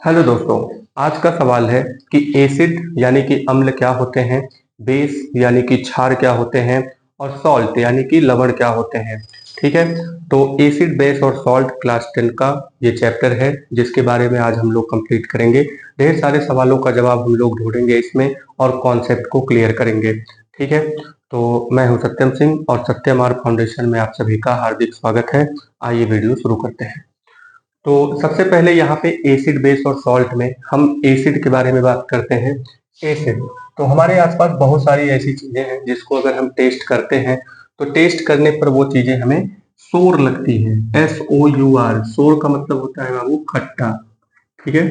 Hello दोस्तों। आज का सवाल है कि एसिड यानी कि अम्ल क्या होते हैं, बेस यानी कि क्षार क्या होते हैं और सॉल्ट यानी कि लवण क्या होते हैं। ठीक है, तो एसिड बेस और सॉल्ट क्लास 10 का ये चैप्टर है जिसके बारे में आज हम लोग कंप्लीट करेंगे। ढेर सारे सवालों का जवाब हम लोग ढूंढेंगे इसमें और कॉन्सेप्ट को क्लियर करेंगे। ठीक है, तो मैं हूं सत्यम सिंह और सत्यम आर फाउंडेशन में आप सभी का हार्दिक स्वागत है। आइए वीडियो शुरू करते हैं। तो सबसे पहले यहाँ पे एसिड बेस और सॉल्ट में हम एसिड के बारे में बात करते हैं। एसिड, तो हमारे आसपास बहुत सारी ऐसी चीजें हैं जिसको अगर हम टेस्ट करते हैं तो टेस्ट करने पर वो चीजें हमें सोर लगती हैं। SOUR, सोर का मतलब होता है बाबू खट्टा। ठीक है,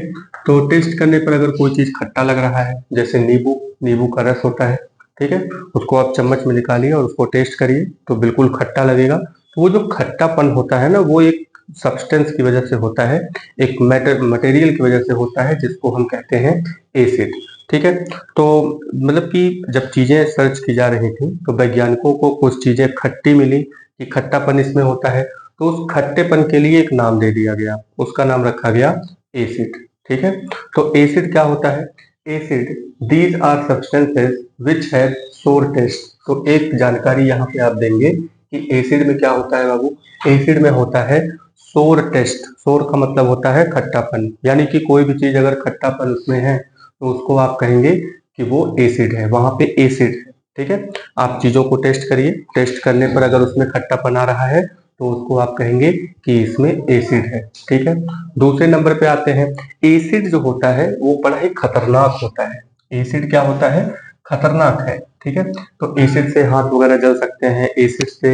तो टेस्ट करने पर अगर कोई चीज खट्टा लग रहा है, जैसे नींबू, नींबू का रस होता है। ठीक है, उसको आप चम्मच में निकालिए और उसको टेस्ट करिए तो बिल्कुल खट्टा लगेगा। तो वो जो खट्टापन होता है ना, वो एक सब्सटेंस की वजह से होता है, एक मटेरियल की वजह से होता है जिसको हम कहते हैं एसिड। ठीक है, तो मतलब कि जब चीजें सर्च की जा रही थी तो वैज्ञानिकों को कुछ चीजें खट्टी मिली कि खट्टापन इसमें होता है, तो उस खट्टेपन के लिए एक नाम दे दिया गया, उसका नाम रखा गया एसिड। ठीक है, तो एसिड क्या होता है? Acid, these are substances which have sour taste. तो एक जानकारी यहाँ पे आप देंगे कि एसिड में क्या होता है बाबू। एसिड में होता है सोर टेस्ट। सोर का मतलब होता है खट्टापन, यानी कि कोई भी चीज अगर खट्टापन उसमें है तो उसको आप कहेंगे कि वो एसिड है, वहां पे एसिड है। ठीक है, आप चीजों को टेस्ट करिए, टेस्ट करने पर अगर उसमें खट्टापन आ रहा है तो उसको आप कहेंगे कि इसमें एसिड है। ठीक है, दूसरे नंबर पे आते हैं। एसिड जो होता है वो बड़ा ही खतरनाक होता है। एसिड क्या होता है? खतरनाक है। ठीक है, तो एसिड से हाथ वगैरह जल सकते हैं, एसिड से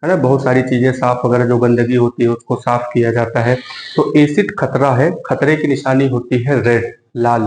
है ना बहुत सारी चीजें साफ वगैरह जो गंदगी होती है उसको साफ किया जाता है। तो एसिड खतरा है, खतरे की निशानी होती है रेड, लाल।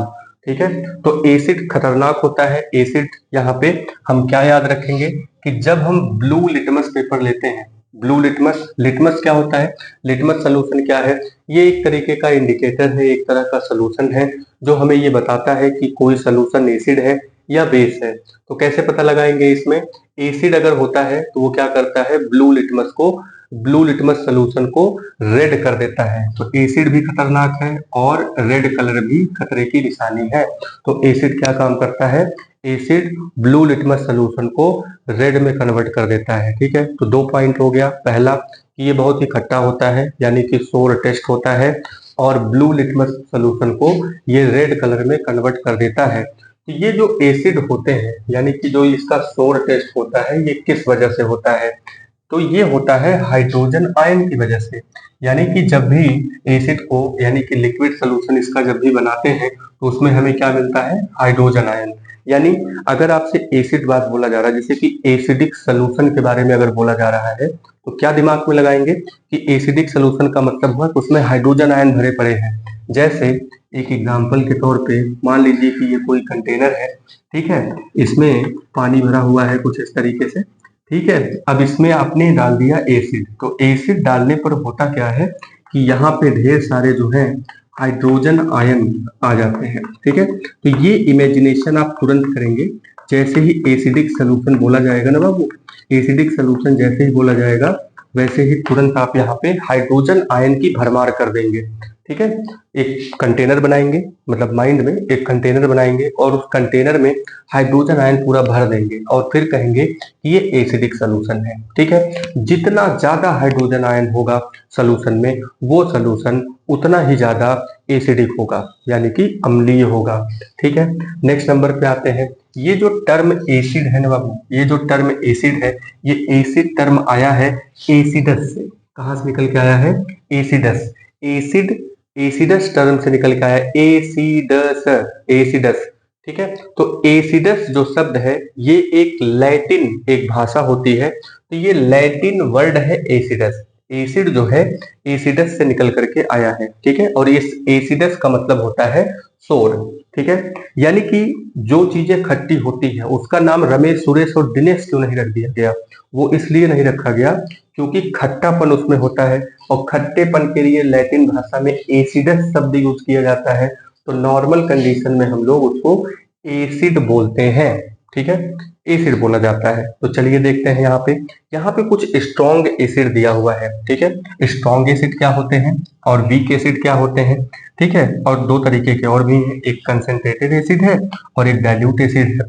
ठीक है, तो एसिड खतरनाक होता है। एसिड यहाँ पे हम क्या याद रखेंगे कि जब हम ब्लू लिटमस पेपर लेते हैं, ब्लू लिटमस, लिटमस क्या होता है? लिटमस सोल्यूशन क्या है? ये एक तरीके का इंडिकेटर है, एक तरह का सोल्यूशन है जो हमें ये बताता है कि कोई सोल्यूशन एसिड है या बेस है। तो कैसे पता लगाएंगे इसमें? एसिड अगर होता है तो वो क्या करता है, ब्लू लिटमस को, ब्लू लिटमस सोल्यूशन को रेड कर देता है। तो एसिड भी खतरनाक है और रेड कलर भी खतरे की निशानी है। तो एसिड क्या काम करता है? एसिड ब्लू लिटमस सोल्यूशन को रेड में कन्वर्ट कर देता है। ठीक है, तो दो पॉइंट हो गया। पहला कि ये बहुत ही खट्टा होता है, यानी कि सोर टेस्ट होता है, और ब्लू लिटमस सोल्यूशन को ये रेड कलर में कन्वर्ट कर देता है। तो ये जो एसिड होते हैं, यानी कि जो इसका सोर टेस्ट होता है, ये किस वजह से होता है? तो ये होता है हाइड्रोजन आयन की वजह से। यानी कि जब भी एसिड को, यानी कि लिक्विड सोल्यूशन इसका जब भी बनाते हैं तो उसमें हमें क्या मिलता है? Hydrogen ion. यानी अगर आपसे एसिड बात बोला जा रहा है, जैसे कि एसिडिक सोल्यूशन के बारे में अगर बोला जा रहा है, तो क्या दिमाग में लगाएंगे कि एसिडिक सोल्यूशन का मतलब हुआ कि उसमें हाइड्रोजन आयन भरे पड़े हैं। जैसे एक एग्जाम्पल के तौर पे मान लीजिए कि ये कोई कंटेनर है। ठीक है, इसमें पानी भरा हुआ है कुछ इस तरीके से। ठीक है, अब इसमें आपने डाल दिया एसिड। तो एसिड डालने पर होता क्या है कि यहाँ पे ढेर सारे जो है हाइड्रोजन आयन आ जाते हैं। ठीक है, तो ये इमेजिनेशन आप तुरंत करेंगे जैसे ही एसिडिक सोल्यूशन बोला जाएगा ना बाबू। एसिडिक सोल्यूशन जैसे ही बोला जाएगा वैसे ही तुरंत आप यहाँ पे हाइड्रोजन आयन की भरमार कर देंगे। ठीक है, एक कंटेनर बनाएंगे, मतलब माइंड में एक कंटेनर बनाएंगे और उस कंटेनर में हाइड्रोजन आयन पूरा भर देंगे और फिर कहेंगे कि ये एसिडिक सोल्यूशन है। ठीक है, जितना ज्यादा हाइड्रोजन आयन होगा सोल्यूशन में, वो सोल्यूशन उतना ही ज्यादा एसिडिक होगा, यानी कि अम्लीय होगा। ठीक है, नेक्स्ट नंबर पे आते हैं। ये जो टर्म एसिड है ना बाबू, ये जो टर्म एसिड है, ये एसिड टर्म आया है एसिडस से। कहाँ से निकल के आया है? एसिडस। एसिड, एसिडस टर्म से निकल के आया है, एसिडस, एसिडस। ठीक है, तो एसिडस जो शब्द है ये एक लैटिन एक भाषा होती है, तो ये लैटिन वर्ड है एसिडस। एसिड जो है एसिडस से निकल करके आया है। ठीक है, और इस एसिडस का मतलब होता है सोर। ठीक है, यानी कि जो चीजें खट्टी होती है उसका नाम रमेश, सुरेश और दिनेश क्यों नहीं रख दिया गया? वो इसलिए नहीं रखा गया क्योंकि खट्टापन उसमें होता है और खट्टेपन के लिए लैटिन भाषा में एसिडस शब्द यूज किया जाता है। तो नॉर्मल कंडीशन में हम लोग उसको एसिड बोलते हैं। ठीक है, एसिड बोला जाता है। तो चलिए देखते हैं यहाँ पे कुछ स्ट्रॉन्ग एसिड दिया हुआ है। ठीक है, स्ट्रॉन्ग एसिड क्या होते हैं और वीक एसिड क्या होते हैं। ठीक है, और दो तरीके के और भी हैं, एक कंसेंट्रेटेड एसिड है और एक डाइल्यूट एसिड है।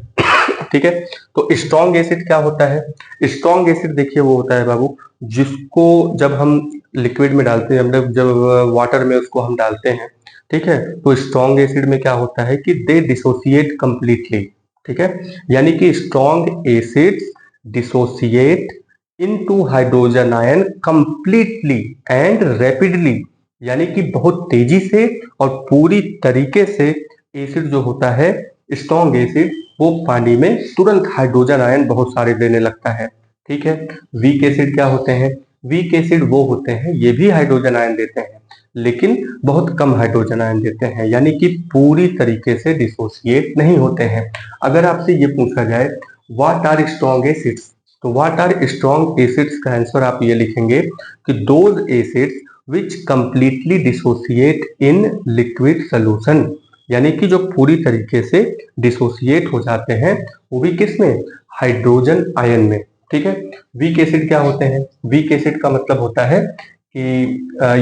ठीक है, तो स्ट्रॉन्ग एसिड क्या होता है। स्ट्रॉन्ग एसिड देखिए वो होता है बाबू, जिसको जब हम लिक्विड में डालते हैं, मतलब जब वाटर में उसको हम डालते हैं, ठीक है, तो स्ट्रॉन्ग एसिड में क्या होता है कि दे डिसोसिएट कंप्लीटली। ठीक है, यानी कि strong acids dissociate into hydrogen ion completely and rapidly, यानी कि बहुत तेजी से और पूरी तरीके से एसिड जो होता है, स्ट्रॉन्ग एसिड, वो पानी में तुरंत हाइड्रोजन आयन बहुत सारे देने लगता है। ठीक है, वीक एसिड क्या होते हैं। वीक एसिड वो होते हैं, ये भी हाइड्रोजन आयन देते हैं लेकिन बहुत कम हाइड्रोजन आयन देते हैं, यानी कि पूरी तरीके से डिसोसिएट नहीं होते हैं। अगर आपसे ये पूछा जाए व्हाट आर स्ट्रॉन्ग एसिड्स, तो व्हाट आर स्ट्रॉन्ग एसिड्स का आंसर आप ये लिखेंगे कि those acids which completely dissociate in liquid solution, यानी कि जो पूरी तरीके से डिसोसिएट हो जाते हैं, वो भी किसमें, हाइड्रोजन आयन में। ठीक है, वीक एसिड क्या होते हैं। वीक एसिड का मतलब होता है कि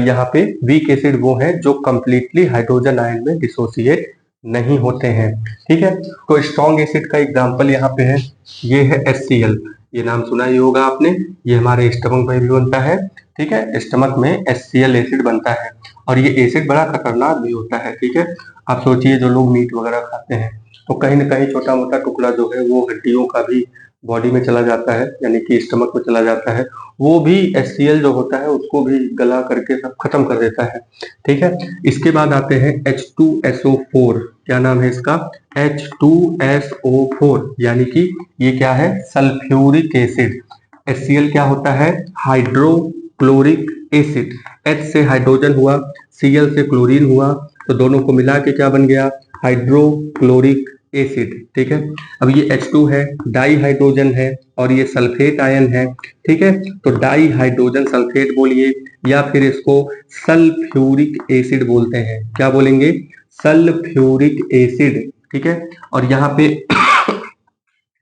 यहाँ पे वीक एसिड वो है जो कंप्लीटली हाइड्रोजन आयन में डिसोसिएट नहीं होते हैं। ठीक है, तो स्ट्रॉन्ग एसिड का एग्जांपल यहाँ पे है, ये है HCl, ये नाम सुना ही होगा आपने, ये हमारे स्टमक में भी बनता है। ठीक है, स्टमक में HCl एसिड बनता है और ये एसिड बड़ा खतरनाक भी होता है। ठीक है, आप सोचिए जो लोग मीट वगैरह खाते हैं तो कहीं ना कहीं छोटा मोटा टुकड़ा जो है वो हड्डियों का भी बॉडी में चला जाता है, यानी कि स्टमक में चला जाता है, वो भी HCl जो होता है उसको भी गला करके सब खत्म कर देता है। ठीक है, इसके बाद आते हैं H2SO4, क्या नाम है इसका, H2SO4, यानी कि ये क्या है, सल्फ्यूरिक एसिड। HCl क्या होता है, हाइड्रोक्लोरिक एसिड। H से हाइड्रोजन हुआ, Cl से क्लोरीन हुआ, तो दोनों को मिला के क्या बन गया, हाइड्रोक्लोरिक एसिड। ठीक है, अब ये H2 है, डाई हाइड्रोजन है और ये सल्फेट आयन है। ठीक है, तो डाई हाइड्रोजन सल्फेट बोलिए या फिर इसको सल्फ्यूरिक एसिड बोलते हैं। क्या बोलेंगे, सल्फ्यूरिक एसिड। ठीक है, और यहाँ पे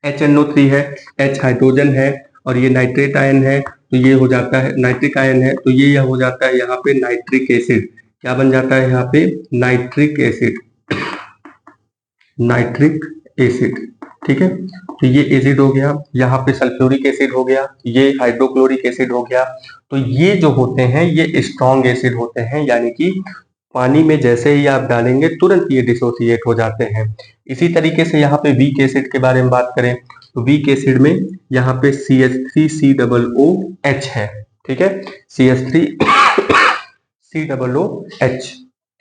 HNO3 है, H हाइड्रोजन है और ये नाइट्रेट आयन है, तो ये हो जाता है नाइट्रिक आयन है, तो ये हो जाता है यहाँ पे नाइट्रिक एसिड। क्या बन जाता है यहाँ पे, नाइट्रिक एसिड, नाइट्रिक एसिड। ठीक है, तो ये एसिड हो गया, यहाँ पे सल्फ्यूरिक एसिड हो गया, ये हाइड्रोक्लोरिक एसिड हो गया। तो ये जो होते हैं ये स्ट्रॉन्ग एसिड होते हैं, यानी कि पानी में जैसे ही आप डालेंगे तुरंत ये डिसोसिएट हो जाते हैं। इसी तरीके से यहाँ पे वीक एसिड के बारे में बात करें तो वीक एसिड में यहाँ पे CH3COOH है। ठीक है, CH3COOH,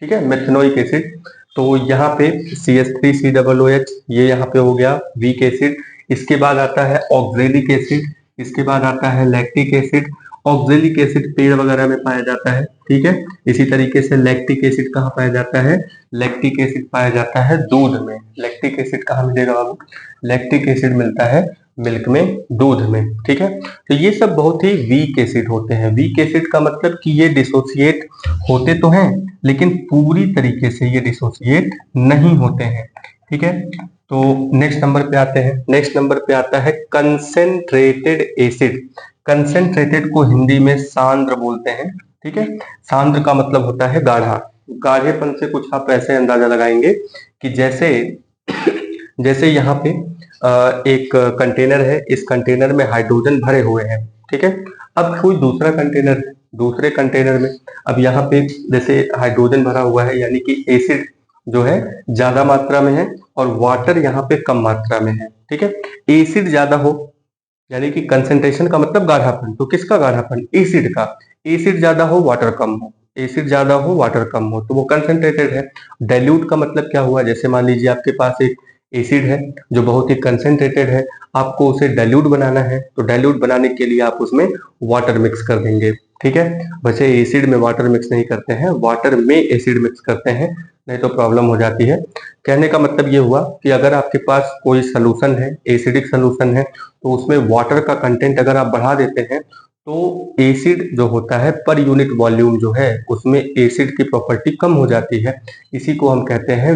ठीक है, मेथनोइक एसिड। तो यहाँ पे CH3COOH, ये यहाँ पे हो गया वीक एसिड। इसके बाद आता है ऑक्जेलिक एसिड, इसके बाद आता है लैक्टिक एसिड। ऑक्जेलिक एसिड पेड़ वगैरह में पाया जाता है। ठीक है, इसी तरीके से लैक्टिक एसिड कहाँ पाया जाता है, लैक्टिक एसिड पाया जाता है दूध में। लैक्टिक एसिड कहाँ मिलेगा बाबू, लैक्टिक एसिड मिलता है मिल्क में, दूध में। ठीक है, तो ये सब बहुत ही वीक एसिड होते हैं। वीक एसिड का मतलब कि ये डिसोसिएट होते तो हैं लेकिन पूरी तरीके से ये डिसोसिएट नहीं होते हैं। ठीक है, तो नेक्स्ट नंबर पे आते हैं। नेक्स्ट नंबर पे आता है कंसेंट्रेटेड एसिड। कंसेंट्रेटेड को हिंदी में सांद्र बोलते हैं। ठीक है, सांद्र का मतलब होता है गाढ़ा। गाढ़ेपन से कुछ आप ऐसे अंदाजा लगाएंगे कि जैसे जैसे यहाँ पे एक कंटेनर है, इस कंटेनर में हाइड्रोजन भरे हुए हैं। ठीक है, अब कोई दूसरा कंटेनर है, दूसरे कंटेनर में अब यहाँ पे जैसे हाइड्रोजन भरा हुआ है, यानी कि एसिड जो है ज्यादा मात्रा में है और वाटर यहाँ पे कम मात्रा में है। ठीक है, एसिड ज्यादा हो यानी कि कंसेंट्रेशन का मतलब गाढ़ापन, तो किसका गाढ़ापन, एसिड का। एसिड ज्यादा हो वाटर कम हो, एसिड ज्यादा हो वाटर कम हो, तो वो कंसेंट्रेटेड है। डाइल्यूट का मतलब क्या हुआ, जैसे मान लीजिए आपके पास एक एसिड है जो बहुत ही कंसेंट्रेटेड है, आपको उसे डाइल्यूट बनाना है, तो डाइल्यूट बनाने के लिए आप उसमें वाटर मिक्स कर देंगे। ठीक है, वैसे एसिड में वाटर मिक्स नहीं करते हैं, वाटर में एसिड मिक्स करते हैं, नहीं तो प्रॉब्लम हो जाती है। कहने का मतलब ये हुआ कि अगर आपके पास कोई सोल्यूशन है, एसिडिक सोल्यूशन है, तो उसमें वाटर का कंटेंट अगर आप बढ़ा देते हैं तो एसिड जो होता है पर यूनिट वॉल्यूम जो है उसमें एसिड की प्रॉपर्टी कम हो जाती है, इसी को हम कहते हैं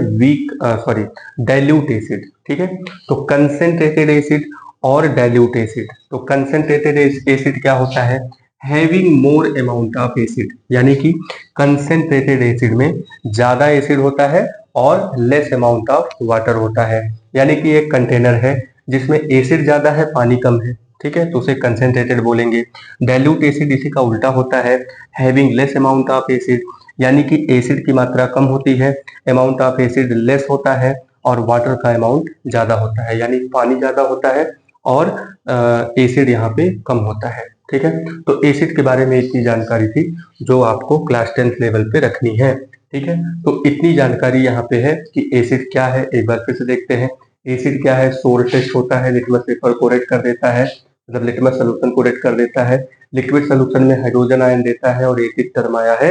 डाइल्यूट एसिड। ठीक है, तो कंसेंट्रेटेड एसिड और डाइल्यूट एसिड। तो कंसेंट्रेटेड एसिड क्या होता है, having more amount of acid, यानी कि कंसेंट्रेटेड एसिड में ज्यादा एसिड होता है और लेस अमाउंट ऑफ वाटर होता है। यानी कि एक कंटेनर है जिसमें एसिड ज्यादा है पानी कम है, ठीक है, तो उसे कंसेंट्रेटेड बोलेंगे। डाइल्यूट एसिड इसी का उल्टा होता है, having less amount of acid, यानी कि एसिड की मात्रा कम होती है, अमाउंट ऑफ एसिड लेस होता है और वाटर का अमाउंट ज्यादा होता है, यानी पानी ज्यादा होता है और एसिड यहाँ पे कम होता है। ठीक है, तो एसिड के बारे में इतनी जानकारी थी जो आपको क्लास 10th लेवल पे रखनी है। ठीक है, तो इतनी जानकारी यहाँ पे है कि एसिड क्या है, एक बार फिर से देखते हैं। एसिड क्या है, सोर टेस्ट होता है, लिटमस पेपर को रेड कर देता है, मतलब लिटमस सोल्यूशन को रेड कर देता है, लिक्विड सोल्यूशन में हाइड्रोजन आयन देता है और एसिड टर्म आया है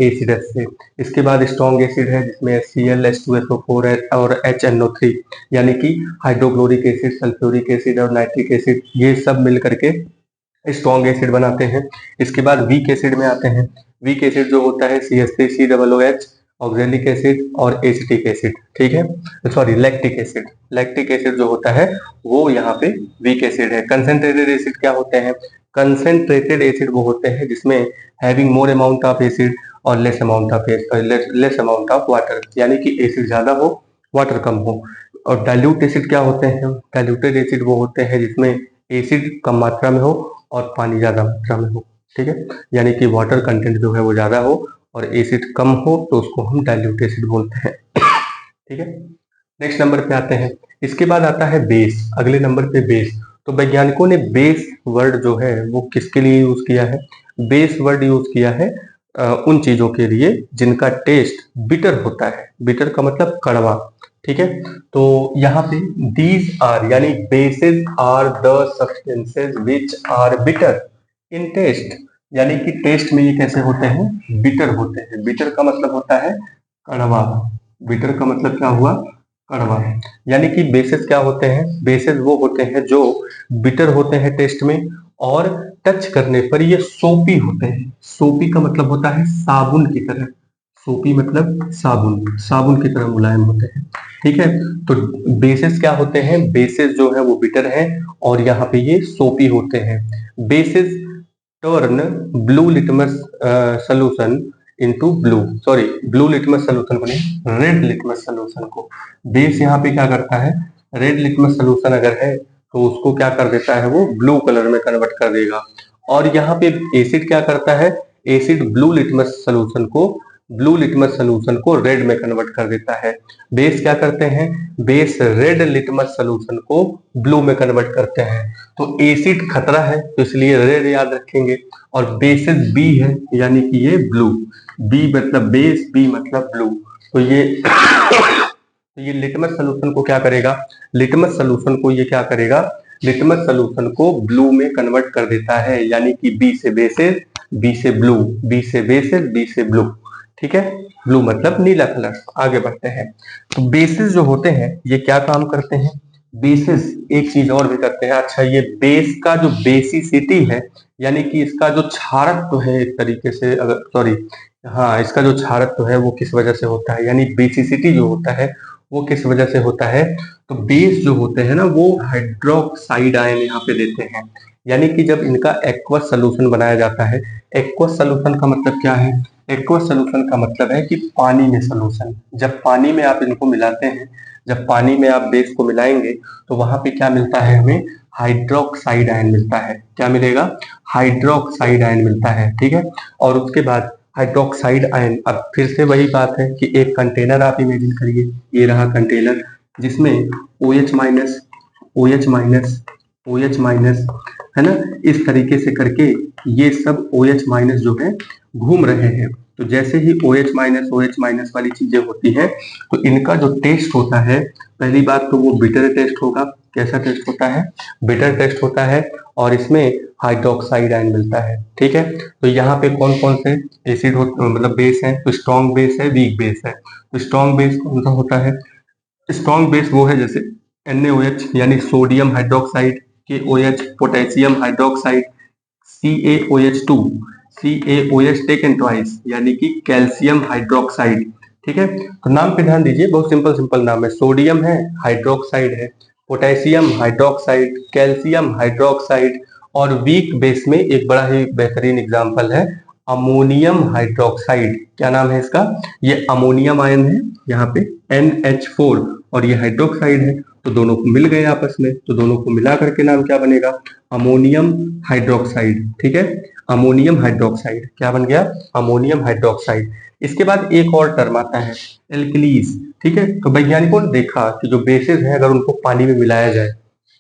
एसिडस से। इसके बाद स्ट्रॉन्ग एसिड है जिसमें Cl H2SO4 और HNO3, यानी कि हाइड्रोक्लोरिक एसिड, सल्फ्यूरिक एसिड और नाइट्रिक एसिड, ये सब मिल करके स्ट्रॉन्ग एसिड बनाते हैं। इसके बाद वीक एसिड में आते हैं। वीक एसिड जो होता है CH3COOH, ऑक्जेलिक एसिड और एसिटिक एसिड। ठीक है, लैक्टिक एसिड। लैक्टिक एसिड जो होता है वो यहाँ पे वीक एसिड है। कंसेंट्रेटेड एसिड क्या होते हैं, कंसेंट्रेटेड एसिड वो होते हैं जिसमें having more amount of acid और लेस अमाउंट ऑफ वाटर, यानी कि एसिड ज्यादा हो वाटर कम हो। और डाइल्यूट एसिड क्या होते हैं, डाइल्यूटेड एसिड वो होते हैं जिसमें एसिड कम मात्रा में हो और पानी ज्यादा मात्रा में हो। ठीक है, यानी कि वाटर कंटेंट जो है वो ज्यादा हो और एसिड कम हो तो उसको हम डाइल्यूट एसिड बोलते हैं। ठीक है, नेक्स्ट नंबर पे आते हैं। इसके बाद आता है बेस, अगले नंबर पे बेस। तो वैज्ञानिकों ने बेस वर्ड जो है वो किसके लिए यूज किया है, बेस वर्ड यूज किया है उन चीजों के लिए जिनका टेस्ट बिटर होता है। बिटर का मतलब कड़वा। ठीक है, तो यहाँ पे दीज आर, यानी bases are the substances which are bitter in taste, यानी कि टेस्ट में ये कैसे होते हैं, बिटर होते हैं। बिटर का मतलब होता है कड़वा। बिटर का मतलब क्या हुआ, कड़वा। यानी कि बेसिस क्या होते हैं, बेसिस वो होते हैं जो बिटर होते हैं टेस्ट में और टच करने पर ये सोपी होते हैं। सोपी का मतलब होता है साबुन की तरह, सोपी मतलब साबुन, साबुन की तरह मुलायम होते हैं। ठीक है, तो बेसिस क्या होते हैं, बेसिस जो है वो बिटर है और यहाँ पे ये सोपी होते हैं। Basis turn blue litmus solution into blue litmus solution को नहीं, रेड लिटमस सोल्यूशन को। बेस यहाँ पे क्या करता है, रेड लिटमस सोल्यूशन अगर है तो उसको क्या कर देता है, वो ब्लू कलर में कन्वर्ट कर देगा। और यहाँ पे एसिड क्या करता है, एसिड ब्लू लिटमस सोल्यूशन को रेड में कन्वर्ट कर देता है। बेस क्या करते हैं, बेस रेड लिटमस सोल्यूशन को ब्लू में कन्वर्ट करते हैं। तो एसिड खतरा है तो इसलिए रेड याद रखेंगे, और बेसिस बी है यानी कि ये ब्लू। बी मतलब बेस, बी मतलब ब्लू। तो ये लिटमस सोल्यूशन को क्या करेगा, लिटमस सोल्यूशन को ये क्या करेगा, लिटमस सोल्यूशन को ब्लू में कन्वर्ट कर देता है, यानी कि बी से बेसिस, बी से ब्लू, बी से बेसिस, बी से ब्लू। ठीक है, ब्लू मतलब नीला कलर। आगे बढ़ते हैं। तो बेसिस जो होते हैं ये क्या काम करते हैं, बेसिस एक चीज और भी करते हैं। अच्छा, ये बेस का जो बेसिसिटी है, यानी कि इसका जो क्षारत्व है एक तरीके से, अगर हाँ, इसका जो क्षारत्व है वो किस वजह से होता है, यानी बेसिसिटी जो होता है वो किस वजह से होता है। तो बेस जो होते हैं ना वो हाइड्रोक्साइड आयन यहाँ पे देते हैं, यानी कि जब इनका एक्वस सोल्यूशन बनाया जाता है। एक्वस सोल्यूशन का मतलब क्या है, एक्वस सोल्यूशन का मतलब है कि पानी में सोल्यूशन। जब पानी में आप इनको मिलाते हैं, जब पानी में आप बेस को मिलाएंगे तो वहां पे क्या मिलता है, हमें हाइड्रोक्साइड आयन मिलता है। क्या मिलेगा, हाइड्रोक्साइड आयन मिलता है। ठीक है, और उसके बाद हाइड्रोक्साइड आयन, अब फिर से वही बात है कि एक कंटेनर आप इमेजिन करिए, ये रहा कंटेनर जिसमें OH minus, OH minus, OH minus, है ना, इस तरीके से करके ये सब OH माइनस जो है घूम रहे हैं। तो जैसे ही OH माइनस वाली चीजें होती हैं तो इनका जो टेस्ट होता है, पहली बात तो वो बिटर टेस्ट होगा। कैसा टेस्ट होता है, बिटर टेस्ट होता है, और इसमें हाइड्रोक्साइड आयन मिलता है। ठीक है, तो यहाँ पे कौन कौन से एसिड मतलब बेस है, तो स्ट्रॉन्ग बेस है, वीक बेस है। तो स्ट्रॉन्ग बेस कौन सा होता है, स्ट्रॉन्ग बेस वो है जैसे NaOH यानी sodium hydroxide, KOH potassium hydroxide, CaOH2, CaOH taken twice, यानी कि कैल्शियम हाइड्रोक्साइड। ठीक है, तो नाम पे ध्यान दीजिए, बहुत सिंपल सिंपल नाम है। सोडियम है, हाइड्रोक्साइड है, पोटेशियम हाइड्रोक्साइड, कैल्शियम हाइड्रोक्साइड, और वीक बेस में एक बड़ा ही बेहतरीन एग्जाम्पल है अमोनियम हाइड्रोक्साइड। क्या नाम है इसका? ये अमोनियम आयन है, यहाँ पे NH4, और ये हाइड्रोक्साइड है, तो दोनों को मिल गए आपस में, तो दोनों को मिला करके नाम क्या बनेगा? Ammonium hydroxide. ठीक है, अमोनियम हाइड्रोक्साइड क्या बन गया? Ammonium hydroxide. इसके बाद एक और टर्म आता है एल्कलीज। ठीक है, तो वैज्ञानिकों ने देखा कि जो बेसिस है अगर उनको पानी में मिलाया जाए,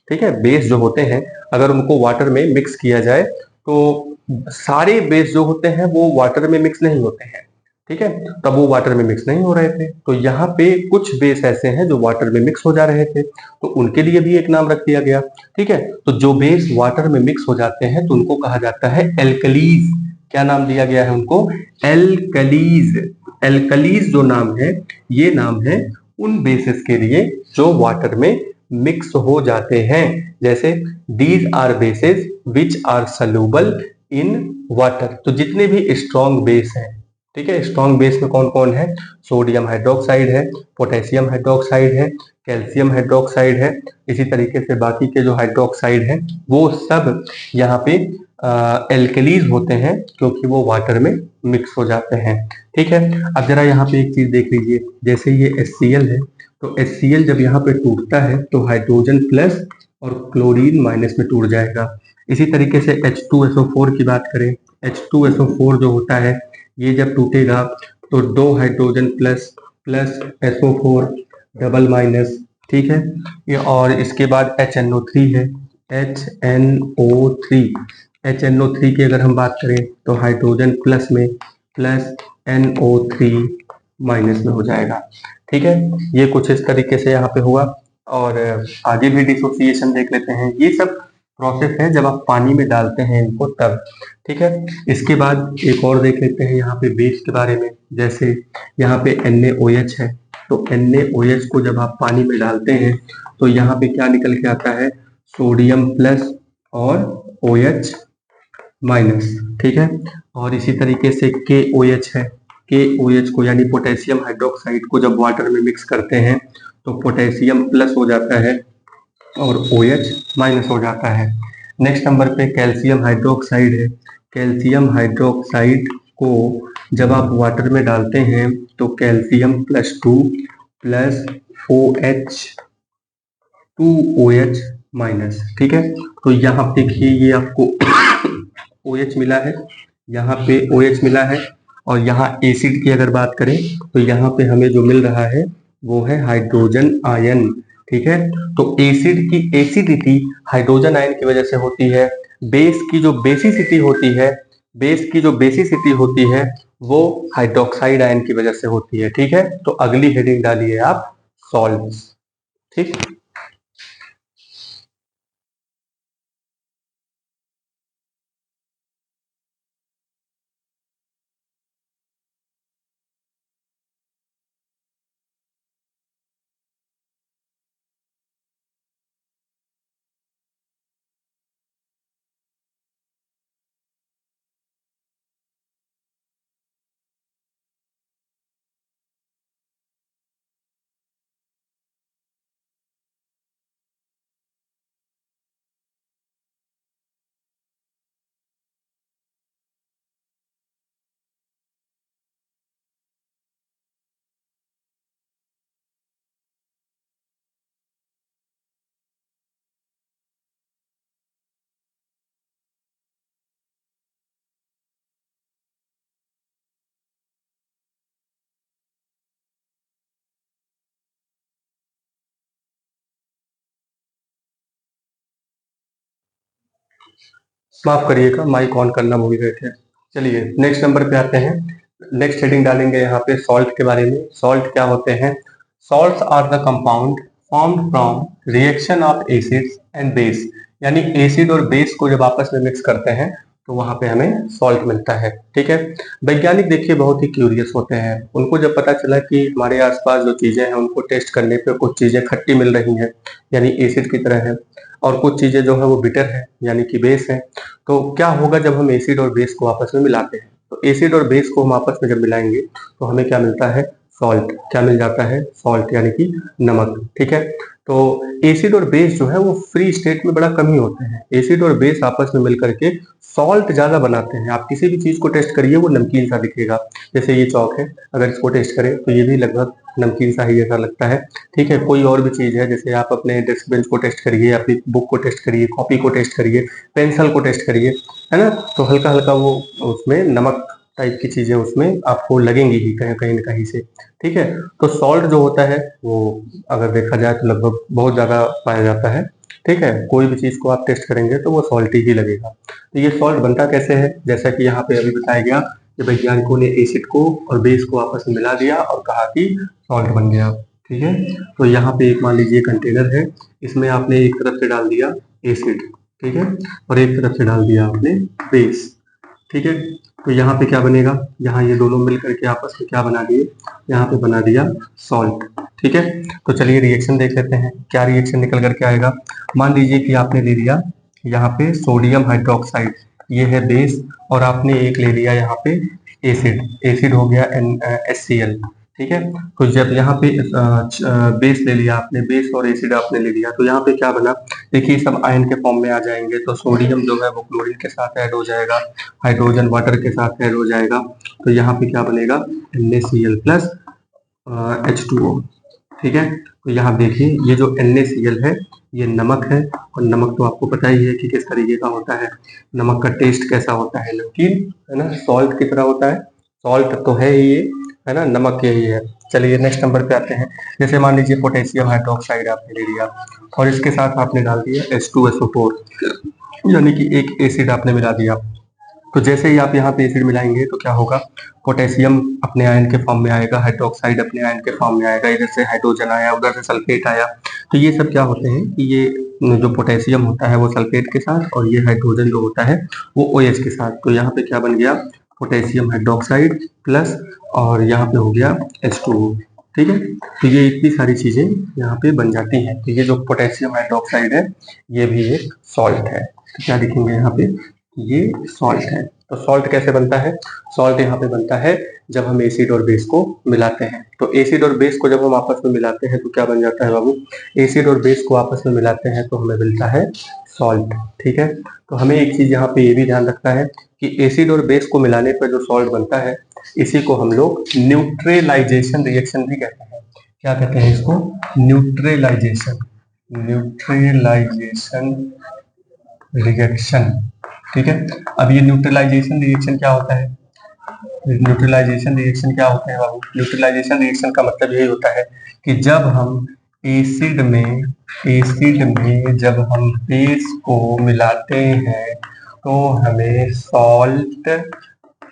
ठीक है, बेस जो होते हैं अगर उनको वाटर में मिक्स किया जाए तो सारे बेस जो होते हैं वो वाटर में मिक्स नहीं होते हैं। ठीक है, तब वो वाटर में मिक्स नहीं हो रहे थे, तो यहाँ पे कुछ बेस ऐसे हैं जो वाटर में मिक्स हो जा रहे थे, तो उनके लिए भी एक नाम रख दिया गया। ठीक है, तो जो बेस वाटर में मिक्स हो जाते हैं तो उनको कहा जाता है एल्कलीज। क्या नाम दिया गया है उनको? एल्कलीज। एल्कलीज जो नाम है, ये नाम है उन बेसिस के लिए जो वाटर में मिक्स हो जाते हैं। जैसे these are bases which are soluble in water. तो जितने भी स्ट्रॉन्ग बेस हैं, ठीक है, स्ट्रॉन्ग बेस में कौन कौन है? सोडियम हाइड्रोक्साइड है, पोटेशियम हाइड्रोक्साइड है, कैल्शियम हाइड्रोक्साइड है, इसी तरीके से बाकी के जो हाइड्रोक्साइड है वो सब यहाँ पे एल्कलीज होते हैं क्योंकि वो वाटर में मिक्स हो जाते हैं। ठीक है, अब जरा यहाँ पे एक चीज देख लीजिए, जैसे ये HCl है, तो HCl जब यहाँ पे टूटता है तो हाइड्रोजन प्लस और क्लोरीन माइनस में टूट जाएगा। इसी तरीके से H2SO4 की बात करें, H2SO4 जो होता है ये जब टूटेगा तो 2 hydrogen plus plus SO4 double minus. ठीक है, ये और इसके बाद HNO3 है, HNO3। HNO3 की अगर हम बात करें तो हाइड्रोजन प्लस में प्लस NO3 माइनस में हो जाएगा। ठीक है, ये कुछ इस तरीके से यहाँ पे हुआ, और आगे भी डिसोसिएशन देख लेते हैं। ये सब प्रोसेस है जब आप पानी में डालते हैं इनको तब। ठीक है, इसके बाद एक और देख लेते हैं यहाँ पे बेस के बारे में। जैसे यहाँ पे NaOH है, तो NaOH को जब आप पानी में डालते हैं तो यहाँ पे क्या निकल के आता है? सोडियम प्लस और OH माइनस। ठीक है, और इसी तरीके से KOH है, KOH को यानी पोटेशियम हाइड्रोक्साइड को जब वाटर में मिक्स करते हैं तो पोटेशियम प्लस हो जाता है और OH माइनस हो जाता है। नेक्स्ट नंबर पे कैल्शियम हाइड्रोक्साइड है। कैल्शियम हाइड्रोक्साइड को जब आप वाटर में डालते हैं तो calcium +2 plus OH 2OH minus. ठीक है, तो यहाँ पे देखिए ये आपको OH मिला है, यहाँ पे OH मिला है, और यहाँ एसिड की अगर बात करें तो यहाँ पे हमें जो मिल रहा है वो है हाइड्रोजन आयन। ठीक है, तो एसिड की एसिडिटी हाइड्रोजन आयन की वजह से होती है। बेस की जो बेसिसिटी होती है, बेस की जो बेसिसिटी होती है वो हाइड्रोक्साइड आयन की वजह से होती है। ठीक है, तो अगली हेडिंग डालिए आप सॉल्ट्स। ठीक, माफ करिएगा, माइक ऑन करना भूल गए थे। चलिए नेक्स्ट नंबर पे आते हैं। नेक्स्ट हेडिंग डालेंगे यहाँ पे सॉल्ट के बारे में। सॉल्ट क्या होते हैं? Salts are the compound formed from reaction of acids and base, यानी एसिड और बेस को जब आपस में मिक्स करते हैं तो वहां पे हमें सॉल्ट मिलता है। ठीक है, वैज्ञानिक देखिए बहुत ही क्यूरियस होते हैं। उनको जब पता चला कि हमारे आसपास जो चीजें हैं उनको टेस्ट करने पे कुछ चीजें खट्टी मिल रही हैं, यानी एसिड की तरह है, और कुछ चीजें जो है वो बिटर है यानी कि बेस है। तो क्या होगा जब हम एसिड और बेस को आपस में मिलाते हैं, तो एसिड और बेस को हम आपस में जब मिलाएंगे तो हमें क्या मिलता है, सॉल्ट। क्या मिल जाता है, सॉल्ट यानी कि नमक। ठीक है, तो एसिड और बेस जो है वो फ्री स्टेट में बड़ा कम ही होते हैं। एसिड और बेस आपस में मिलकर के सॉल्ट ज्यादा बनाते हैं। आप किसी भी चीज को टेस्ट करिए वो नमकीन सा दिखेगा। जैसे ये चौक है, अगर इसको टेस्ट करें तो ये भी लगभग नमकीन सा ही जैसा लगता है। ठीक है, कोई और भी चीज है, जैसे आप अपने डेस्क बेंच को टेस्ट करिए, अपनी बुक को टेस्ट करिए, कॉपी को टेस्ट करिए, पेंसिल को टेस्ट करिए, है ना, तो हल्का हल्का वो उसमें नमक टाइप की चीजें उसमें आपको लगेंगी ही कहीं कहीं न कहीं से। ठीक है, तो सॉल्ट जो होता है वो अगर देखा जाए तो लगभग बहुत ज्यादा पाया जाता है। ठीक है, कोई भी चीज को आप टेस्ट करेंगे तो वो सॉल्टी ही लगेगा। तो ये सॉल्ट बनता कैसे है, जैसा कि यहाँ पे अभी बताया गया कि वैज्ञानिकों ने एसिड को और बेस को आपस में मिला दिया और कहा कि सॉल्ट बन गया। ठीक है, तो यहाँ पे एक मान लीजिए कंटेनर है, इसमें आपने एक तरफ से डाल दिया एसिड, ठीक है, और एक तरफ से डाल दिया आपने बेस। ठीक है, तो यहाँ पे क्या बनेगा, यहाँ ये दोनों मिल करके आपस में क्या बना दिए, यहाँ पे बना दिया सॉल्ट। ठीक है, तो चलिए रिएक्शन देख लेते हैं, क्या रिएक्शन निकल करके आएगा। मान लीजिए कि आपने ले लिया यहाँ पे सोडियम हाइड्रोक्साइड, ये है बेस, और आपने एक ले लिया यहाँ पे एसिड, एसिड हो गया HCl। ठीक है, तो जब यहाँ पे बेस ले लिया आपने, बेस और एसिड आपने ले लिया, तो यहाँ पे क्या बना, देखिए सब आयन के फॉर्म में आ जाएंगे। तो सोडियम जो है वो क्लोरीन के साथ ऐड हो जाएगा, हाइड्रोजन वाटर के साथ ऐड हो जाएगा, तो यहाँ पे क्या बनेगा, NaCl प्लस H2O। ठीक है, तो यहाँ देखिए ये जो NaCl है ये नमक है, और नमक तो आपको पता ही है कि किस तरीके का होता है। नमक का टेस्ट कैसा होता है, नमकीन, है ना, सॉल्ट की तरह होता है। सॉल्ट तो है ही ये, है ना, नमक यही है। चलिए नेक्स्ट नंबर पे आते हैं। जैसे मान लीजिए पोटेशियम हाइड्रोक्साइड आपने ले लिया और इसके साथ आपने डाल दिया H2SO4, यानी कि एक एसिड आपने मिला दिया। तो जैसे ही आप यहाँ पे एसिड मिलाएंगे तो क्या होगा, पोटेशियम अपने आयन के फॉर्म में आएगा, हाइड्रोक्साइड अपने आयन के फॉर्म में आएगा, इधर से हाइड्रोजन आया, उधर से सल्फेट आया। तो ये सब क्या होते हैं कि ये जो पोटेशियम होता है वो सल्फेट के साथ, और ये हाइड्रोजन जो होता है वो OH के साथ। तो यहाँ पे क्या बन गया, पोटेशियम हाइड्रोक्साइड प्लस, और यहाँ पे हो गया H2O। ठीक है, तो ये इतनी सारी चीजें यहाँ पे बन जाती हैं। तो ये जो पोटेशियम हाइड्रोक्साइड है ये भी एक सॉल्ट है। तो क्या लिखेंगे यहाँ पे, ये सॉल्ट है। तो सॉल्ट कैसे बनता है, सॉल्ट यहाँ पे बनता है जब हम एसिड और बेस को मिलाते हैं। तो एसिड और बेस को जब हम आपस में मिलाते हैं तो क्या बन जाता है बाबू, एसिड और बेस को आपस में मिलाते हैं तो हमें मिलता है सॉल्ट। ठीक है, तो हमें एक चीज यहाँ पे ये भी ध्यान रखना है कि एसिड और बेस को मिलाने पर जो सॉल्ट बनता है इसी को हम लोग न्यूट्रलाइजेशन रिएक्शन भी कहते हैं। क्या कहते हैं इसको, न्यूट्रलाइजेशन, न्यूट्रलाइजेशन रिएक्शन। ठीक है, अब ये न्यूट्रलाइजेशन रिएक्शन क्या होता है, न्यूट्रलाइजेशन रिएक्शन क्या होता है बाबू, न्यूट्रलाइजेशन रिएक्शन का मतलब यही होता है कि जब हम एसिड में जब हम बेस को मिलाते हैं तो हमें सॉल्ट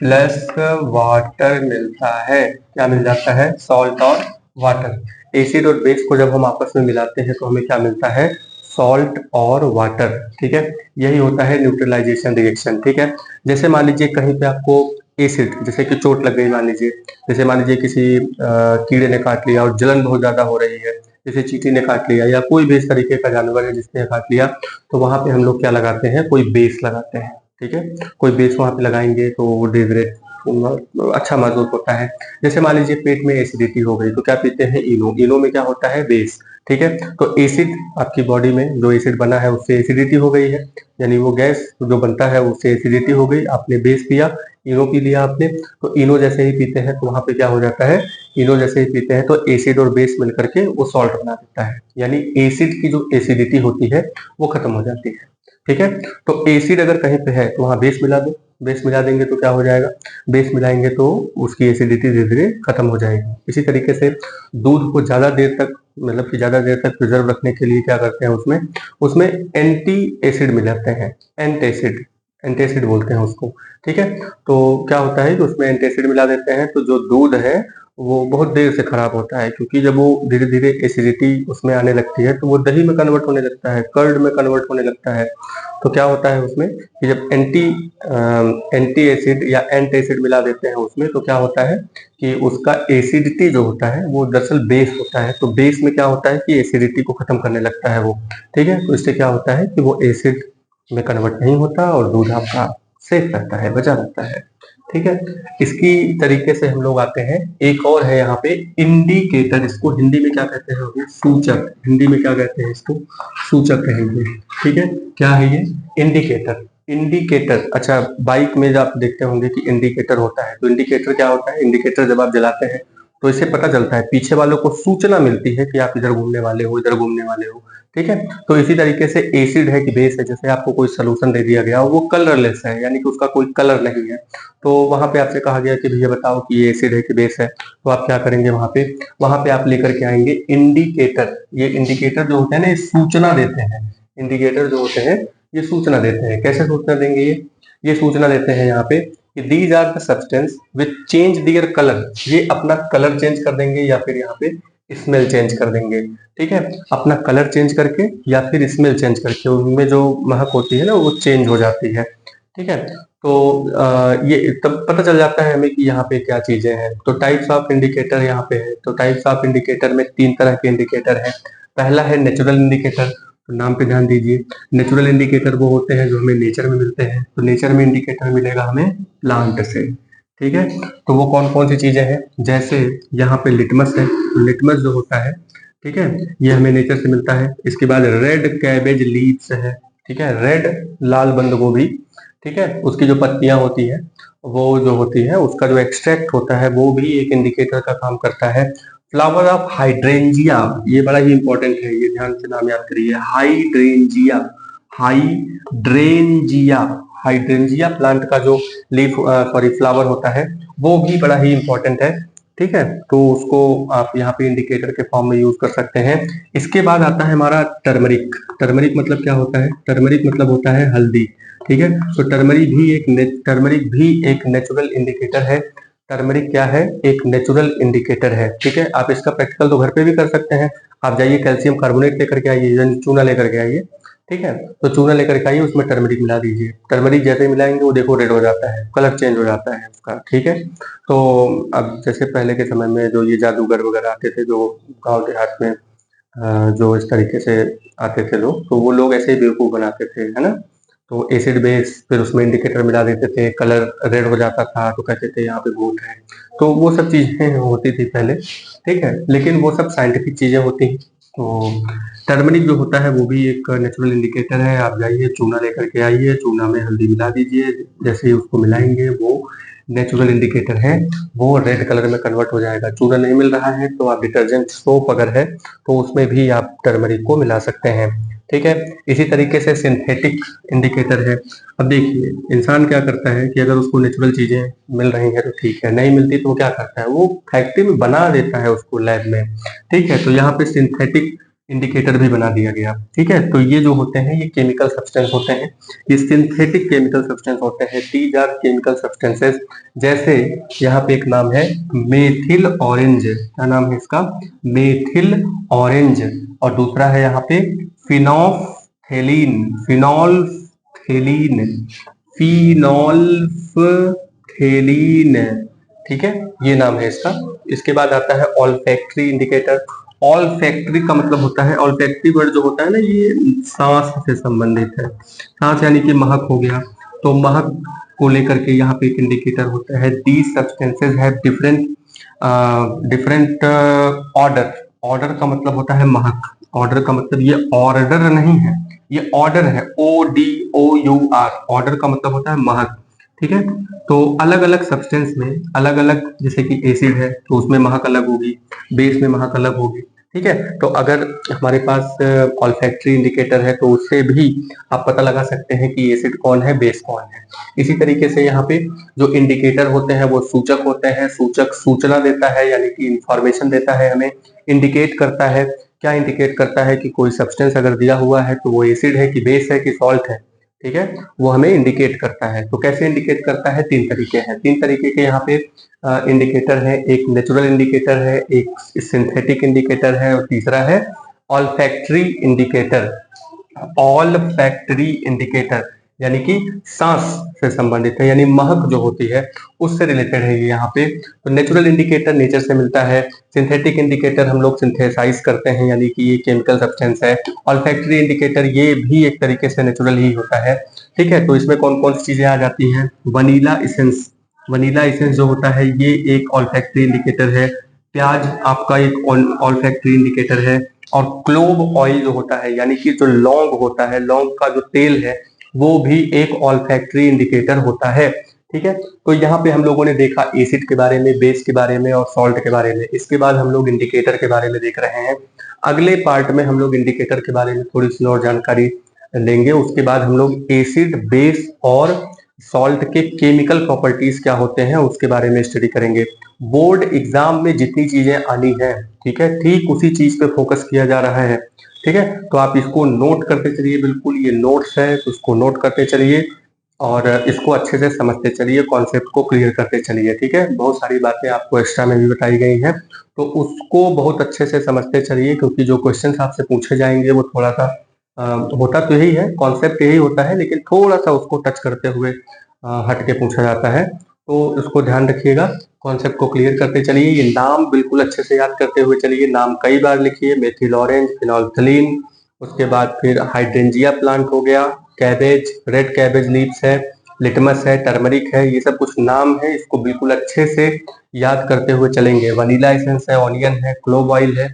प्लस वाटर मिलता है। क्या मिल जाता है, सॉल्ट और वाटर। एसिड और बेस को जब हम आपस में मिलाते हैं तो हमें क्या मिलता है, सॉल्ट और वाटर। ठीक है, यही होता है न्यूट्रलाइजेशन रिएक्शन। ठीक है, जैसे मान लीजिए कहीं पे आपको एसिड, जैसे कि चोट लग गई मान लीजिए, जैसे मान लीजिए किसी कीड़े ने काट लिया और जलन बहुत ज्यादा हो रही है, जैसे चींटी ने काट लिया या कोई भी इस तरीके का जानवर है जिसने काट लिया, तो वहां पे हम लोग क्या लगाते हैं, कोई बेस लगाते हैं। ठीक है, कोई बेस वहां पे लगाएंगे तो वो धीरे अच्छा महसूस होता है। जैसे मान लीजिए पेट में एसिडिटी हो गई तो क्या पीते हैं, इनो। इनो में क्या होता है, बेस। ठीक है, तो एसिड आपकी बॉडी में जो एसिड बना है उससे एसिडिटी हो गई है, यानी वो गैस जो बनता है उससे एसिडिटी हो गई, आपने बेस पिया, इनो पी लिया आपने। तो इनो जैसे ही पीते हैं तो वहां पे क्या हो जाता है, इनो जैसे ही पीते हैं तो एसिड और बेस मिलकर के वो सॉल्ट बना देता है, यानी एसिड की जो एसिडिटी होती है वो खत्म हो जाती है। ठीक है, तो एसिड अगर कहीं पे है तो वहां बेस मिला दो, बेस मिला देंगे तो क्या हो जाएगा, बेस मिलाएंगे तो उसकी एसिडिटी धीरे धीरे खत्म हो जाएगी। इसी तरीके से दूध को ज्यादा देर तक, मतलब कि ज्यादा देर तक प्रिजर्व रखने के लिए क्या करते हैं, उसमें उसमें एंटी एसिड मिलाते हैं, एंटेसिड, एंटेसिड बोलते हैं उसको। ठीक है, तो क्या होता है कि उसमें एंटेसिड मिला देते हैं तो जो दूध है वो बहुत देर से खराब होता है, क्योंकि जब वो धीरे धीरे एसिडिटी उसमें आने लगती है तो वो दही में कन्वर्ट होने लगता है, कर्ड में कन्वर्ट होने लगता है। तो क्या होता है उसमें कि जब एंटी एसिड या एंट एसिड मिला देते हैं उसमें, तो क्या होता है कि उसका एसिडिटी जो होता है वो दरअसल बेस होता है। तो बेस में क्या होता है कि एसिडिटी को खत्म करने लगता है वो। ठीक है, तो इससे क्या होता है कि वो एसिड में कन्वर्ट नहीं होता और दूध आपका सेफ रहता है, बचा रहता है। ठीक है, इसकी तरीके से हम लोग आते हैं। एक और है यहाँ पे इंडिकेटर, इसको हिंदी में क्या कहते हैं, सूचक। हिंदी में क्या कहते हैं इसको, सूचक कहेंगे। ठीक है, क्या है ये, इंडिकेटर। इंडिकेटर, अच्छा बाइक में जब आप देखते होंगे कि इंडिकेटर होता है, तो इंडिकेटर क्या होता है, इंडिकेटर जब आप जलाते हैं तो इससे पता चलता है, पीछे वालों को सूचना मिलती है कि आप इधर घूमने वाले हो, इधर घूमने वाले हो। ठीक है, तो इसी तरीके से एसिड है कि बेस है, जैसे आपको कोई सोल्यूशन दे दिया गया वो कलरलेस है, यानी कि उसका कोई कलर नहीं है, तो वहां पे आपसे कहा गया कि भैया बताओ कि ये एसिड है कि बेस है, तो आप क्या करेंगे, वहां पे आप लेकर के आएंगे इंडिकेटर। ये इंडिकेटर जो होते हैं ना, ये सूचना देते हैं। इंडिकेटर जो होते हैं ये सूचना देते हैं। कैसे सूचना देंगे ये सूचना देते हैं यहाँ पे कि these are the substance which change their colour. ये अपना कलर चेंज कर देंगे या फिर यहाँ पे स्मेल चेंज कर देंगे। ठीक है, अपना कलर चेंज करके या फिर स्मेल चेंज करके, उनमें जो महक होती है ना वो चेंज हो जाती है। ठीक है, तो ये तब पता चल जाता है हमें कि यहाँ पे क्या चीजें हैं। तो टाइप्स ऑफ इंडिकेटर यहाँ पे है। तो टाइप्स ऑफ इंडिकेटर में 3 तरह के इंडिकेटर हैं। पहला है नेचुरल इंडिकेटर, तो नाम पे ध्यान दीजिए। नेचुरल इंडिकेटर वो होते हैं जो हमें नेचर में मिलते हैं। तो नेचर में इंडिकेटर मिलेगा हमें प्लांट से। ठीक है, तो वो कौन कौन सी चीजें हैं, जैसे यहाँ पे लिटमस है। तो लिटमस जो होता है, ठीक है, ये हमें नेचर से मिलता है। इसके बाद रेड कैबेज लीव्स है। ठीक है, रेड लाल बंद गोभी, ठीक है, उसकी जो पत्तियां होती है वो जो होती है उसका जो एक्सट्रैक्ट होता है वो भी एक इंडिकेटर का काम करता है। फ्लावर ऑफ हाइड्रेंजिया, ये बड़ा ही इंपॉर्टेंट है, ये ध्यान से नाम याद करिए। हाइड्रेंजिया, हाइड्रेंजिया, हाइड्रेंजिया प्लांट का जो लीफ सॉरी फ्लावर होता है वो भी बड़ा ही इंपॉर्टेंट है। ठीक है, तो उसको आप यहाँ पे इंडिकेटर के फॉर्म में यूज कर सकते हैं। इसके बाद आता है हमारा टर्मरिक। टर्मरिक मतलब क्या होता है, टर्मरिक मतलब होता है हल्दी। ठीक है, तो टर्मरिक भी एक नेचुरल इंडिकेटर है। टर्मरिक क्या है, एक नेचुरल इंडिकेटर है। ठीक है, आप इसका प्रैक्टिकल तो घर पे भी कर सकते हैं। आप जाइए कैल्शियम कार्बोनेट लेकर के आइए, यानी चूना लेकर के आइए। ठीक है, तो चूना लेकर के आइए, उसमें टर्मरिक मिला दीजिए। टर्मरिक जैसे ही मिलाएंगे वो देखो रेड हो जाता है, कलर चेंज हो जाता है उसका। ठीक है, तो अब जैसे पहले के समय में जो ये जादूगर वगैरह आते थे, जो गांव देहात में जो इस तरीके से आते थे लोग, तो वो लोग ऐसे ही बेवकूफ बनाते थे, है ना। तो एसिड बेस, फिर उसमें इंडिकेटर मिला देते थे, कलर रेड हो जाता था, तो कहते थे यहाँ पे भूत है। तो वो सब चीजें होती थी पहले। ठीक है, लेकिन वो सब साइंटिफिक चीजें होती हैं। तो टर्मरिक जो होता है वो भी एक नेचुरल इंडिकेटर है। आप जाइए चूना लेकर के आइए, चूना में हल्दी मिला दीजिए, जैसे ही उसको मिलाएंगे वो नेचुरल इंडिकेटर है, वो रेड कलर में कन्वर्ट हो जाएगा। चूना नहीं मिल रहा है तो आप डिटर्जेंट सोप अगर है तो उसमें भी आप टर्मरिक को मिला सकते हैं। ठीक है, इसी तरीके से सिंथेटिक इंडिकेटर है। अब देखिए इंसान क्या करता है कि अगर उसको नेचुरल चीजें मिल रही हैं तो ठीक है, नहीं मिलती तो वो क्या करता है, वो फैक्ट्री में बना देता है उसको लैब में। ठीक है, तो यहाँ पे सिंथेटिक इंडिकेटर भी बना दिया गया। ठीक है, तो ये जो होते हैं ये केमिकल सब्सटेंस होते हैं, ये सिंथेटिक केमिकल सब्सटेंस होते हैं। दीज आर केमिकल सब्सटेंसेस, जैसे यहाँ पे एक नाम है मेथिल ऑरेंज। क्या नाम है इसका, मेथिल ऑरेंज। और दूसरा है यहाँ पे फिनोल्फथेलीन, फिनोल्फथेलीन, फिनोल्फथेलीन। ठीक है, ये नाम है इसका। इसके बाद आता है ऑल्फैक्टरी इंडिकेटर। ऑल्फैक्टरी का मतलब होता है, ऑल्फैक्टरी वर्ड जो होता है ना, ये सांस से संबंधित है। सांस यानी कि महक हो गया, तो महक को लेकर के यहाँ पे एक इंडिकेटर होता है। These substances have different different order. Order का मतलब होता है महक। ऑर्डर का मतलब ये ऑर्डर नहीं है, ये ऑर्डर है, ODOUR। ऑर्डर का मतलब होता है महक। ठीक है, तो अलग अलग सब्सटेंस में अलग अलग, जैसे कि एसिड है तो उसमें महक अलग होगी, बेस में महक अलग होगी। ठीक है, तो अगर हमारे पास ऑल्फैक्टरी इंडिकेटर है तो उससे भी आप पता लगा सकते हैं कि एसिड कौन है, बेस कौन है। इसी तरीके से यहाँ पे जो इंडिकेटर होते हैं वो सूचक होते हैं। सूचक सूचना देता है, यानी कि इंफॉर्मेशन देता है हमें, इंडिकेट करता है। क्या इंडिकेट करता है कि कोई सब्सटेंस अगर दिया हुआ है तो वो एसिड है कि बेस है कि सॉल्ट है, ठीक है, वो हमें इंडिकेट करता है। तो कैसे इंडिकेट करता है? 3 तरीके हैं, 3 तरीके के यहाँ पे इंडिकेटर है। एक नेचुरल इंडिकेटर है, एक सिंथेटिक इंडिकेटर है, और तीसरा है ऑल्फैक्टरी इंडिकेटर। ऑल्फैक्टरी इंडिकेटर यानी कि सांस से संबंधित है, यानी महक जो होती है उससे रिलेटेड है ये यहाँ पे। तो नेचुरल इंडिकेटर नेचर से मिलता है, सिंथेटिक इंडिकेटर हम लोग सिंथेसाइज करते हैं यानी कि ये केमिकल सब्सटेंस है, ऑल्फैक्टरी इंडिकेटर ये भी एक तरीके से नेचुरल ही होता है। ठीक है, तो इसमें कौन कौन सी चीजें आ जाती हैं? वनीला इसेंस, वनीला इसेंस जो होता है ये एक ऑल्फैक्टरी इंडिकेटर है। प्याज आपका एक ऑल्फैक्टरी इंडिकेटर है। और क्लोव ऑयल जो होता है यानी कि जो लौंग होता है, लौंग का जो तेल है वो भी एक ऑल्फैक्टरी इंडिकेटर होता है। ठीक है, तो यहाँ पे हम लोगों ने देखा एसिड के बारे में, बेस के बारे में और सॉल्ट के बारे में। इसके बाद हम लोग इंडिकेटर के बारे में देख रहे हैं। अगले पार्ट में हम लोग इंडिकेटर के बारे में थोड़ी सी और जानकारी लेंगे। उसके बाद हम लोग एसिड, बेस और सॉल्ट के केमिकल प्रॉपर्टीज क्या होते हैं उसके बारे में स्टडी करेंगे। बोर्ड एग्जाम में जितनी चीजें आनी है, ठीक है, ठीक उसी चीज पे फोकस किया जा रहा है। ठीक है, तो आप इसको नोट करते चलिए, बिल्कुल ये नोट्स है तो उसको नोट करते चलिए और इसको अच्छे से समझते चलिए, कॉन्सेप्ट को क्लियर करते चलिए। ठीक है, बहुत सारी बातें आपको एक्स्ट्रा में भी बताई गई हैं तो उसको बहुत अच्छे से समझते चलिए, क्योंकि जो क्वेश्चन आपसे पूछे जाएंगे वो थोड़ा सा होता तो यही है, कॉन्सेप्ट यही होता है, लेकिन थोड़ा सा उसको टच करते हुए हट के पूछा जाता है। तो उसको ध्यान रखिएगा, कॉन्सेप्ट को क्लियर करते चलिए। ये नाम बिल्कुल अच्छे से याद करते हुए चलिए, नाम कई बार लिखिए। मेथिल ऑरेंज, फिनोल्फ्थलीन, उसके बाद फिर हाइड्रेंजिया प्लांट हो गया, कैबेज, रेड कैबेज लीव्स है, लिटमस है, टर्मरिक है, ये सब कुछ नाम है, इसको बिल्कुल अच्छे से याद करते हुए चलेंगे। वनीला एसेंस है, ऑनियन है, क्लोव ऑयल है।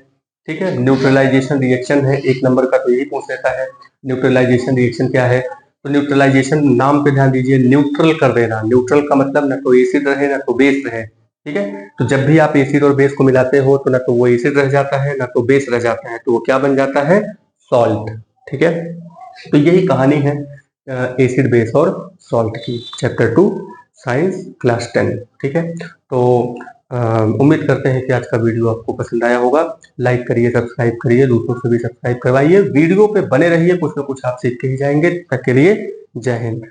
ठीक है, न्यूट्रलाइजेशन रिएक्शन है, 1 नंबर का तो यही पूछ लेता है। न्यूट्रलाइजेशन रिएक्शन क्या है? तो न्यूट्रलाइजेशन नाम पे ध्यान दीजिए, न्यूट्रल कर देना। न्यूट्रल का मतलब ना तो एसिड रहे ना तो बेस रहे। ठीक है, तो जब भी आप एसिड और बेस को मिलाते हो तो ना तो वो एसिड रह जाता है ना तो बेस रह जाता है, तो वो क्या बन जाता है? सॉल्ट। ठीक है, तो यही कहानी है एसिड, बेस और सॉल्ट की, चैप्टर 2 साइंस, क्लास 10। ठीक है, तो उम्मीद करते हैं कि आज का वीडियो आपको पसंद आया होगा। लाइक करिए, सब्सक्राइब करिए, दूसरों से भी सब्सक्राइब करवाइए, वीडियो पे बने रहिए, कुछ ना कुछ आप सीख के ही जाएंगे। तब तक के लिए जय हिंद।